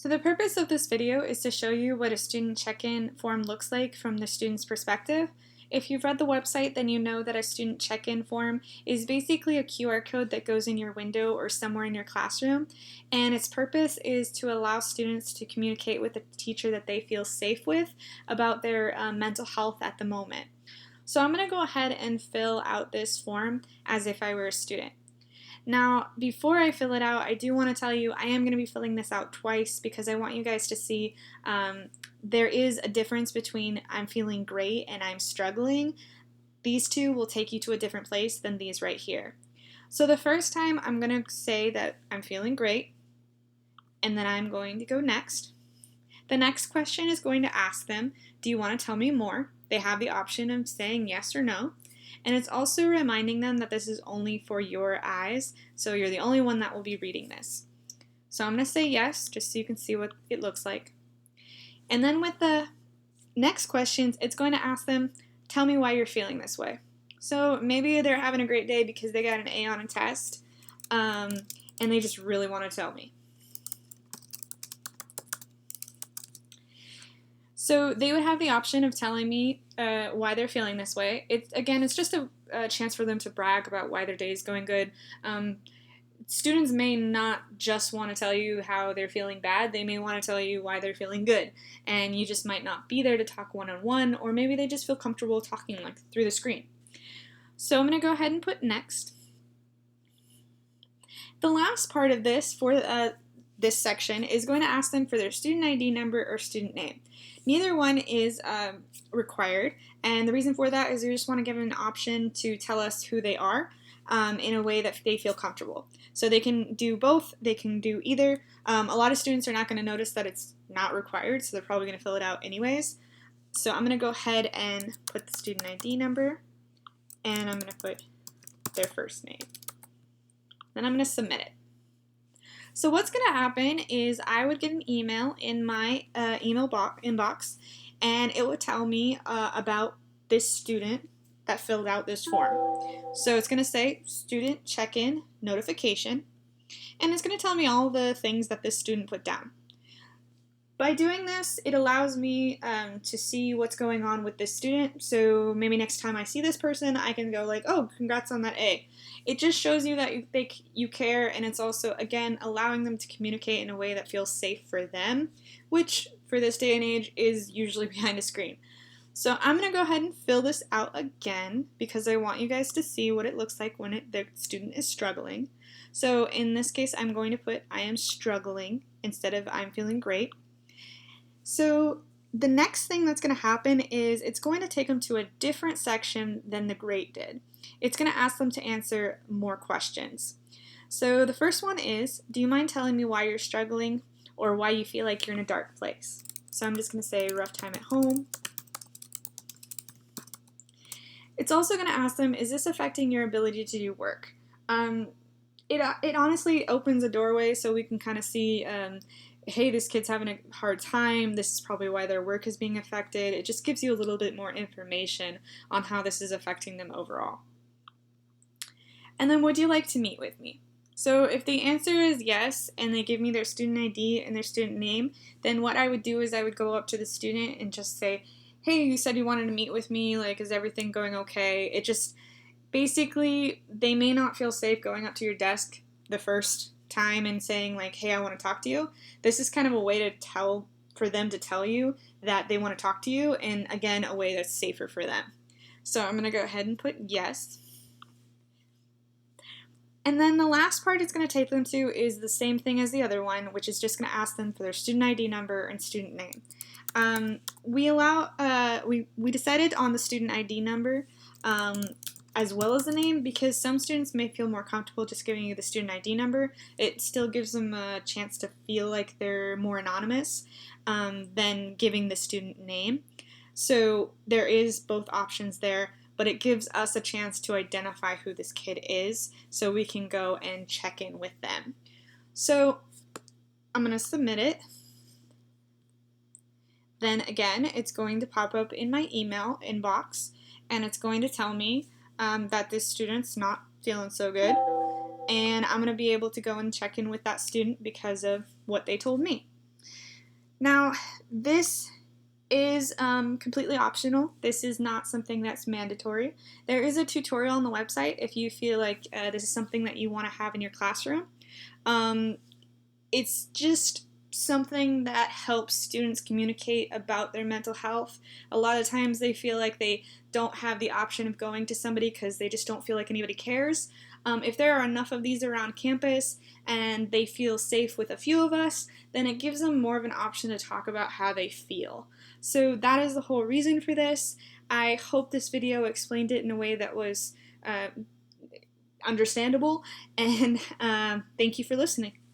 So the purpose of this video is to show you what a student check-in form looks like from the student's perspective. If you've read the website, then you know that a student check-in form is basically a QR code that goes in your window or somewhere in your classroom, and its purpose is to allow students to communicate with a teacher that they feel safe with about their mental health at the moment. So I'm going to go ahead and fill out this form as if I were a student. Now, before I fill it out, I do want to tell you I am going to be filling this out twice because I want you guys to see there is a difference between I'm feeling great and I'm struggling. These two will take you to a different place than these right here. So the first time I'm going to say that I'm feeling great, and then I'm going to go next. The next question is going to ask them, do you want to tell me more? They have the option of saying yes or no. And it's also reminding them that this is only for your eyes, so you're the only one that will be reading this. So I'm going to say yes, just so you can see what it looks like. And then with the next questions, it's going to ask them, tell me why you're feeling this way. So maybe they're having a great day because they got an A on a test, and they just really want to tell me. So they would have the option of telling me why they're feeling this way. It's just a chance for them to brag about why their day is going good. Students may not just want to tell you how they're feeling bad. They may want to tell you why they're feeling good. And you just might not be there to talk one-on-one, or maybe they just feel comfortable talking through the screen. So I'm going to go ahead and put next. The last part of this for this section is going to ask them for their student ID number or student name. Neither one is required, and the reason for that is we just want to give them an option to tell us who they are in a way that they feel comfortable. So they can do both, they can do either. A lot of students are not going to notice that it's not required, so they're probably going to fill it out anyways. So I'm going to go ahead and put the student ID number, and I'm going to put their first name. Then I'm going to submit it. So what's going to happen is I would get an email in my email inbox, and it would tell me about this student that filled out this form. So it's going to say student check-in notification, and it's going to tell me all the things that this student put down. By doing this, it allows me to see what's going on with this student, so maybe next time I see this person, I can go like, oh, congrats on that A. It just shows you that you care, and it's also, again, allowing them to communicate in a way that feels safe for them, which, for this day and age, is usually behind a screen. So I'm going to go ahead and fill this out again, because I want you guys to see what it looks like when the student is struggling. So in this case, I'm going to put I am struggling instead of I'm feeling great. So the next thing that's going to happen is it's going to take them to a different section than the grade did. It's going to ask them to answer more questions. So the first one is, do you mind telling me why you're struggling or why you feel like you're in a dark place? So I'm just going to say rough time at home. It's also going to ask them, is this affecting your ability to do work? It honestly opens a doorway so we can kind of see hey, this kid's having a hard time, this is probably why their work is being affected. It just gives you a little bit more information on how this is affecting them overall. And then, would you like to meet with me? So if the answer is yes, and they give me their student ID and their student name, then what I would do is I would go up to the student and just say, hey, you said you wanted to meet with me, is everything going okay? It just, basically, they may not feel safe going up to your desk the first time and saying hey, I want to talk to you. This is kind of a way for them to tell you that they want to talk to you, and again, a way that's safer for them. So I'm going to go ahead and put yes. And then the last part it's going to take them to is the same thing as the other one, which is just going to ask them for their student ID number and student name. We decided on the student ID number as well as the name, because some students may feel more comfortable just giving you the student ID number. It still gives them a chance to feel like they're more anonymous than giving the student name. So there is both options there, but it gives us a chance to identify who this kid is so we can go and check in with them. So I'm going to submit it. Then again, it's going to pop up in my email inbox, and it's going to tell me that this student's not feeling so good, and I'm going to be able to go and check in with that student because of what they told me. Now, this is completely optional. This is not something that's mandatory. There is a tutorial on the website if you feel like this is something that you want to have in your classroom. It's just something that helps students communicate about their mental health. A lot of times they feel like they don't have the option of going to somebody because they just don't feel like anybody cares. If there are enough of these around campus and they feel safe with a few of us, then it gives them more of an option to talk about how they feel. So that is the whole reason for this. I hope this video explained it in a way that was understandable, and thank you for listening.